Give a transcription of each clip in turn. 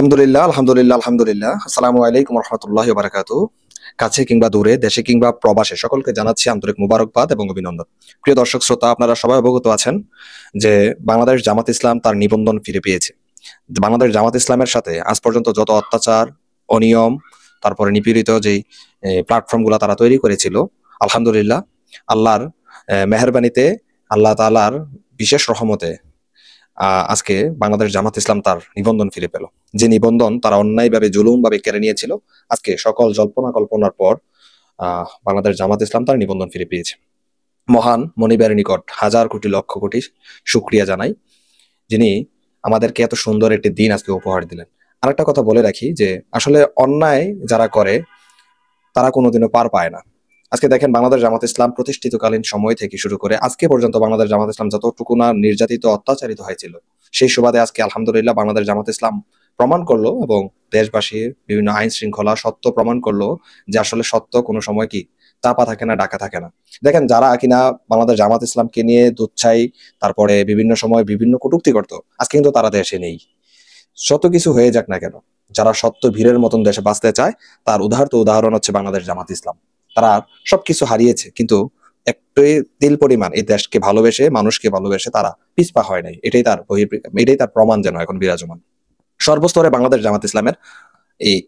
আলহামদুলিল্লাহ, আলহামদুলিল্লাহ, আলহামদুলিল্লাহ। আসসালামু আলাইকুম রহমতুল্লাহি ওয়া বারাকাতুহু। কাছে কিংবা দূরে, দেশে কিংবা প্রবাসে সকলকে জানাচ্ছি আন্তরিক মুবারকবাদ এবং অভিনন্দন। প্রিয় দর্শক শ্রোতা, আপনারা সবাই অবগত আছেন যে বাংলাদেশ জামাত ইসলাম তার নিবন্ধন ফিরে পেয়েছে। বাংলাদেশ জামাত ইসলামের সাথে আজ পর্যন্ত যত অত্যাচার, অনিয়ম, তারপরে নিপীড়িত যেই প্ল্যাটফর্মগুলো তারা তৈরি করেছিল, আলহামদুলিল্লাহ আল্লাহর মেহেরবানিতে, আল্লাহ তাআলার বিশেষ রহমতে আজকে বাংলাদেশ জামাত ইসলাম তার নিবন্ধন ফিরে পেল। যে নিবন্ধন তারা অন্যায়ভাবে জুলুমভাবে কেড়ে নিয়েছিল, আজকে সকল জল্পনা কল্পনার পর বাংলাদেশ জামাত ইসলাম তার নিবন্ধন ফিরে পেয়েছে। মহান মনিবের নিকট হাজার কোটি লক্ষ কোটি শুকরিয়া জানাই, যিনি আমাদেরকে এত সুন্দর একটি দিন আজকে উপহার দিলেন। আরেকটা কথা বলে রাখি যে আসলে অন্যায় যারা করে তারা কোনোদিনও পার পায় না। আজকে দেখেন, বাংলাদেশ জামাত ইসলাম প্রতিষ্ঠিতকালীন সময় থেকে শুরু করে আজকে পর্যন্ত বাংলাদেশ জামাত ইসলাম যতটুকু না নির্যাতিত, অত্যাচারিত হয়েছিল, সেই সুবাদে আজকে আলহামদুলিল্লাহ বাংলাদেশ জামাত ইসলাম প্রমাণ করলো এবং দেশবাসী বিভিন্ন আইন শৃঙ্খলা সত্য প্রমাণ করলো যে আসলে সত্য কোনো সময় কি চাপা থাকে না, ঢাকা থাকে না। দেখেন, যারা কিনা বাংলাদেশ জামাত ইসলামকে নিয়ে দুচ্ছাই, তারপরে বিভিন্ন সময় বিভিন্ন কটূক্তি করতো, আজকে কিন্তু তারা দেশে নেই। শত কিছু হয়ে যাক না কেন, যারা সত্য ভীরের মতন দেশে বাঁচতে চায় তার উদাহরণ হচ্ছে বাংলাদেশ জামাত ইসলাম। তারা সবকিছু হারিয়েছে, কিন্তু একটু তিল পরিমাণ এই দেশকে ভালোবেসে, মানুষকে ভালোবেসে তারা পিছপা হয় নাই। এটাই তার প্রমাণ যেন এখন বিরাজমান। সর্বস্তরে বাংলাদেশ জামাত ইসলামের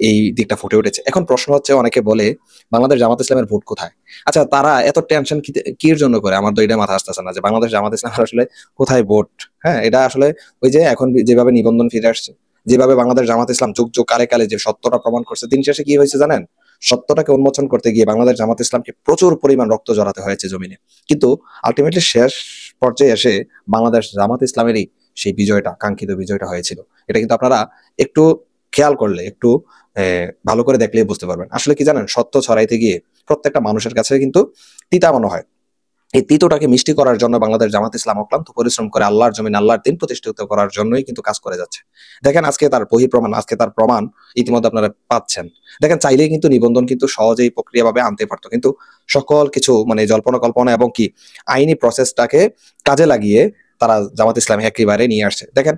এই দিকটা ফুটে উঠেছে। এখন প্রশ্ন হচ্ছে, অনেকে বলে বাংলাদেশ জামাত ইসলামের ভোট কোথায়? আচ্ছা, তারা এত টেনশন কির জন্য করে? আমার তো এটা মাথা আসতেছে না যে বাংলাদেশ জামাত ইসলামের আসলে কোথায় ভোট। হ্যাঁ, এটা আসলে ওই যে এখন যেভাবে নিবন্ধন ফিরে আসছে, যেভাবে বাংলাদেশ জামাত ইসলাম যুগ যুগ কালে কালে যে সত্যটা প্রমাণ করছে, দিন শেষে কি হয়েছে জানেন? সত্যটাকে উন্মোচন করতে গিয়ে বাংলাদেশ জামাত ইসলামকে প্রচুর পরিমাণ রক্ত জড়াতে হয়েছে জমিনে, কিন্তু আলটিমেটলি শেষ পর্যায়ে এসে বাংলাদেশ জামাত ইসলামেরই সেই বিজয়টা, কাঙ্ক্ষিত বিজয়টা হয়েছিল। এটা কিন্তু আপনারা একটু খেয়াল করলে, একটু ভালো করে দেখলেই বুঝতে পারবেন। আসলে কি জানেন, সত্য ছড়াইতে গিয়ে প্রত্যেকটা মানুষের কাছে কিন্তু তিতা মনে হয়। এই তিতোটাকে মিষ্টি করার জন্য বাংলাদেশ জামাত ইসলাম অক্লান্ত পরিশ্রম করে আল্লাহর জমিন, আল্লাহর দিন প্রতিষ্ঠিত করার জন্যই কিন্তু কাজ করে যাচ্ছে। দেখেন, আজকে তার বহিঃপ্রমাণ, আজকে তার প্রমাণ ইতিমধ্যে আপনারা পাচ্ছেন। দেখেন, চাইলেই কিন্তু নিবন্ধন কিন্তু সহজেই প্রক্রিয়াভাবে আনতে পারতো, কিন্তু সকল কিছু মানে জল্পনা কল্পনা এবং কি আইনি প্রসেসটাকে কাজে লাগিয়ে তারা জামাত ইসলাম একেবারে নিয়ে আসছে। দেখেন,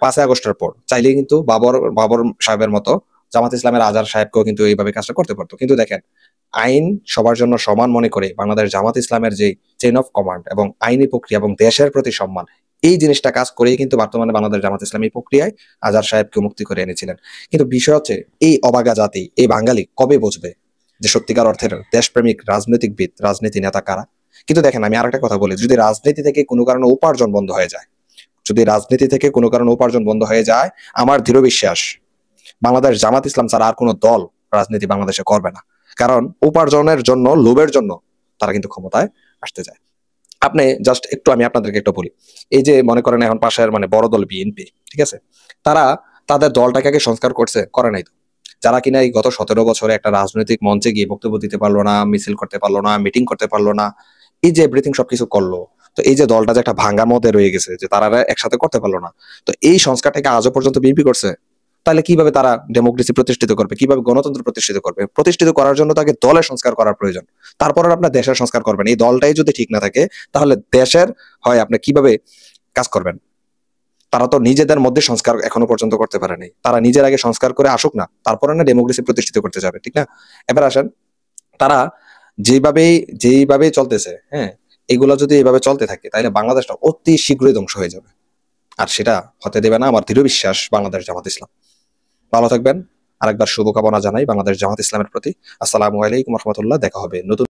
5ই আগস্টের পর চাইলেই কিন্তু বাবর সাহেবের মতো জামাত ইসলামের আজহার সাহেবকেও কিন্তু এইভাবে কাজটা করতে পারতো, কিন্তু দেখেন, আইন সবার জন্য সমান মনে করে বাংলাদেশ জামাত ইসলামের যে চেইন অফ কমান্ড এবং আইনি প্রক্রিয়া এবং দেশের প্রতি সম্মান, এই জিনিসটা কাজ করেই কিন্তু বর্তমানে বাংলাদেশ জামাত ইসলাম এই প্রক্রিয়ায় আজহার সাহেবকে মুক্তি করে এনেছিলেন। কিন্তু বিষয় হচ্ছে, এই অবাগা জাতি, এই বাঙালি কবে বুঝবে যে সত্যিকার অর্থের দেশপ্রেমিক রাজনৈতিকবিদ, রাজনীতি নেতা কারা? কিন্তু দেখেন, আমি আরেকটা কথা বলি, যদি রাজনীতি থেকে কোনো কারণে উপার্জন বন্ধ হয়ে যায়, যদি রাজনীতি থেকে কোনো কারণে উপার্জন বন্ধ হয়ে যায়, আমার দৃঢ় বিশ্বাস বাংলাদেশ জামাত ইসলাম ছাড়া আর কোনো দল রাজনীতি বাংলাদেশে করবে না। কারণ উপার্জনের জন্য, লোভের জন্য তারা কিন্তু ক্ষমতায় আসতে চায়। আপনি জাস্ট একটু, আমি আপনাদেরকে একটু বলি, এই যে মনে করেন এখন পাশের মানে বড় দল বিএনপি, ঠিক আছে, তারা তাদের দলটাকে আগে সংস্কার করে নাই তো। যারা কিনা এই গত 17 বছরে একটা রাজনৈতিক মঞ্চে গিয়ে বক্তব্য দিতে পারলো না, মিছিল করতে পারলো না, মিটিং করতে পারলো না, এই যে এভরিথিং সবকিছু করলো, তো এই যে দলটা যে একটা ভাঙ্গা মধ্যে রয়ে গেছে, যে তারা একসাথে করতে পারলো না, তো এই সংস্কারটাকে আজও পর্যন্ত বিএনপি করছে। তাহলে কিভাবে তারা ডেমোক্রেসি প্রতিষ্ঠিত করবে, কিভাবে গণতন্ত্র প্রতিষ্ঠিত করবে? প্রতিষ্ঠিত করার জন্য তাকে দলের সংস্কার করার প্রয়োজন। তারপর আপনার দেশের সংস্কার করবেন। এই দলটাই যদি ঠিক না থাকে, তাহলে দেশের হয় আপনি কিভাবে কাজ করবেন? তারা তো নিজেদের মধ্যে সংস্কার এখনো পর্যন্ত করতে পারে নাই। তারা নিজের আগে সংস্কার করে আসুক না, তারপরে না ডেমোক্রেসি প্রতিষ্ঠিত করতে যাবে, ঠিক না? এবার আসেন, তারা যেইভাবে চলতেছে, হ্যাঁ, এগুলো যদি এইভাবে চলতে থাকে, তাহলে বাংলাদেশটা অতি শীঘ্রই ধ্বংস হয়ে যাবে। আর সেটা হতে দেবে না আমার দৃঢ় বিশ্বাস বাংলাদেশ জামাত ইসলাম। ভালো থাকবেন। আরেকবার শুভকামনা জানাই বাংলাদেশ জামাত ইসলামের প্রতি। আসসালামু আলাইকুম রহমতুল্লাহ। দেখা হবে নতুন